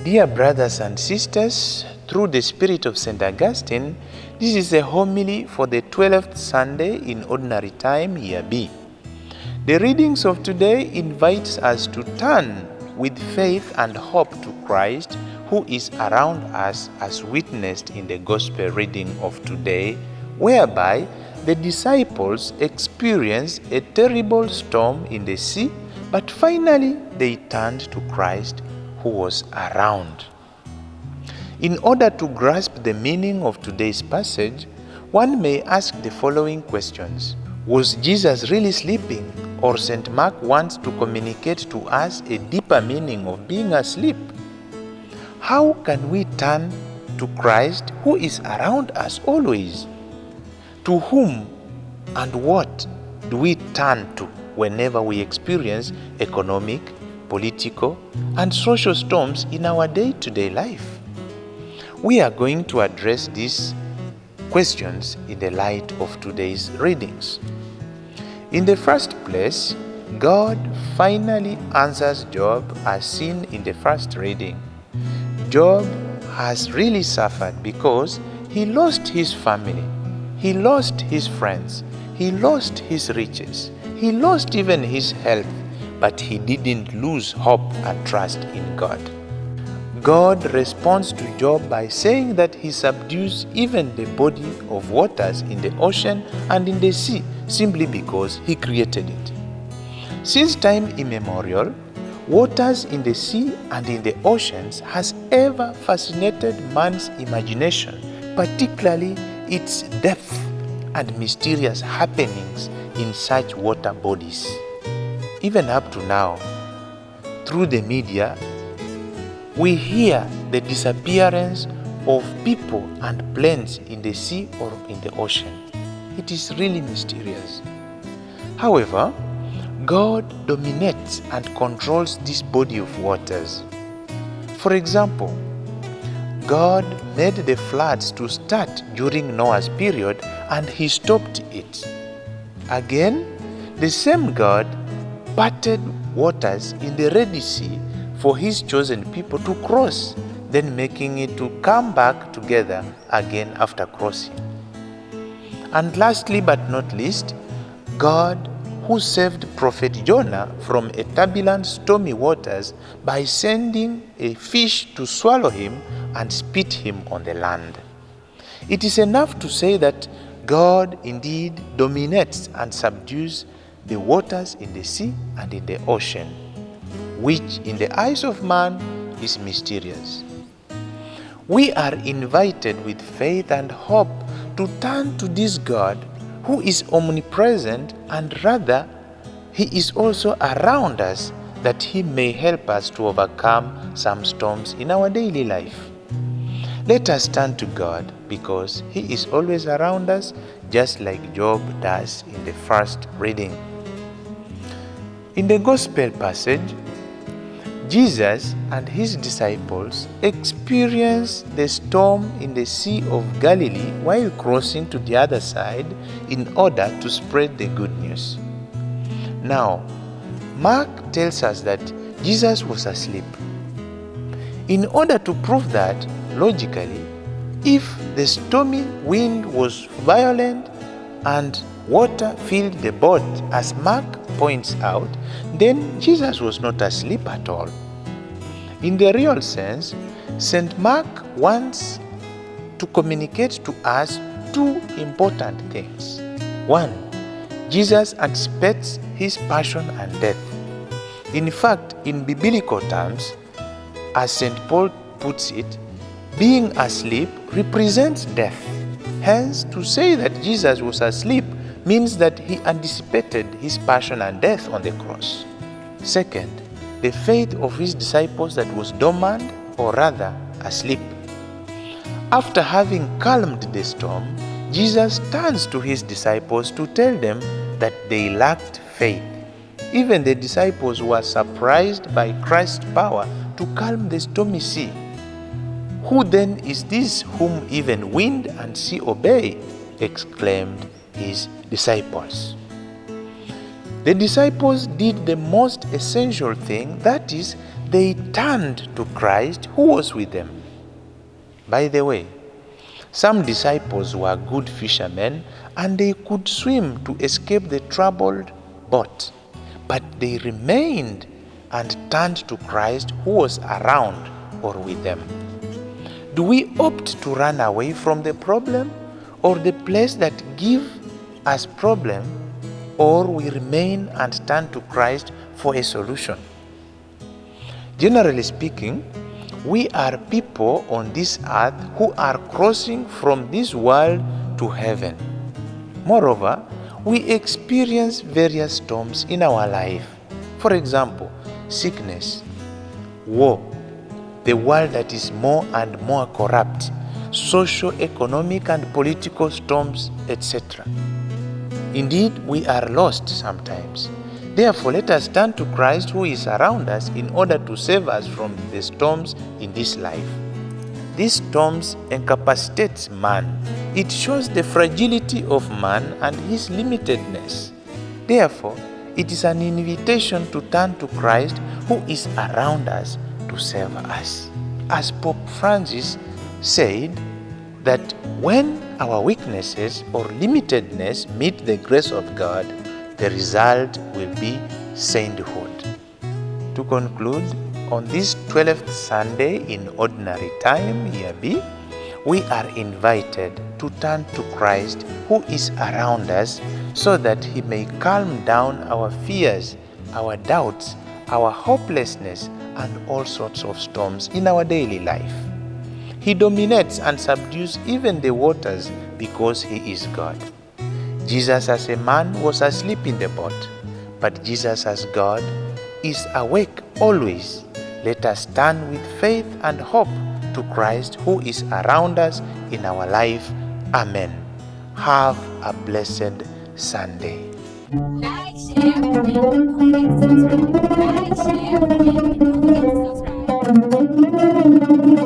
Dear brothers and sisters, through the Spirit of St. Augustine, this is a homily for the 12th Sunday in Ordinary Time, Year B. The readings of today invites us to turn with faith and hope to Christ, who is around us as witnessed in the Gospel reading of today, whereby the disciples experienced a terrible storm in the sea, but finally they turned to Christ, who was around. In order to grasp the meaning of today's passage, one may ask the following questions. Was Jesus really sleeping, or St. Mark wants to communicate to us a deeper meaning of being asleep? How can we turn to Christ, who is around us always? To whom and what do we turn to whenever we experience economic, political, and social storms in our day-to-day life? We are going to address these questions in the light of today's readings. In the first place, God finally answers Job as seen in the first reading. Job has really suffered because he lost his family, he lost his friends, he lost his riches, he lost even his health, but he didn't lose hope and trust in God. God responds to Job by saying that he subdues even the body of waters in the ocean and in the sea, simply because he created it. Since time immemorial, waters in the sea and in the oceans has ever fascinated man's imagination, particularly its depth and mysterious happenings in such water bodies. Even up to now, through the media, we hear the disappearance of people and planes in the sea or in the ocean. It is really mysterious. However, God dominates and controls this body of waters. For example, God made the floods to start during Noah's period and he stopped it. Again, the same God parted waters in the Red Sea for his chosen people to cross, then making it to come back together again after crossing. And lastly but not least, God who saved Prophet Jonah from a turbulent stormy waters by sending a fish to swallow him and spit him on the land. It is enough to say that God indeed dominates and subdues the waters in the sea and in the ocean, which in the eyes of man is mysterious. We are invited with faith and hope to turn to this God who is omnipresent, and rather, he is also around us that he may help us to overcome some storms in our daily life. Let us turn to God because he is always around us, just like Job does in the first reading. In the Gospel passage, Jesus and his disciples experienced the storm in the Sea of Galilee while crossing to the other side in order to spread the good news. Now, Mark tells us that Jesus was asleep. In order to prove that, logically, if the stormy wind was violent and water filled the boat, as Mark points out, then Jesus was not asleep at all. In the real sense, St. Mark wants to communicate to us two important things. One, Jesus anticipates his passion and death. In fact, in biblical terms, as St. Paul puts it, being asleep represents death. Hence, to say that Jesus was asleep means that he anticipated his passion and death on the cross. Second, the faith of his disciples that was dormant, or rather asleep. After having calmed the storm, Jesus turns to his disciples to tell them that they lacked faith. Even the disciples were surprised by Christ's power to calm the stormy sea. Who then is this whom even wind and sea obey? Exclaimed his disciples. The disciples did the most essential thing, that is, they turned to Christ who was with them. By the way, some disciples were good fishermen and they could swim to escape the troubled boat, but they remained and turned to Christ who was around or with them. Do we opt to run away from the problem or the place that gives us problem, or we remain and turn to Christ for a solution? Generally speaking, we are people on this earth who are crossing from this world to heaven. Moreover, we experience various storms in our life. For example, sickness, war, the world that is more and more corrupt, socio-economic and political storms, etc. Indeed, we are lost sometimes. Therefore, let us turn to Christ who is around us in order to save us from the storms in this life. These storms incapacitate man. It shows the fragility of man and his limitedness. Therefore, it is an invitation to turn to Christ who is around us to save us. As Pope Francis said, that when our weaknesses or limitedness meet the grace of God, the result will be sainthood. To conclude, on this 12th Sunday in Ordinary Time, Year B, we are invited to turn to Christ who is around us so that He may calm down our fears, our doubts, our hopelessness, and all sorts of storms in our daily life. He dominates and subdues even the waters because He is God. Jesus as a man was asleep in the boat, but Jesus as God is awake always. Let us stand with faith and hope to Christ who is around us in our life. Amen. Have a blessed Sunday. Like, share, comment, subscribe. Like, share, comment.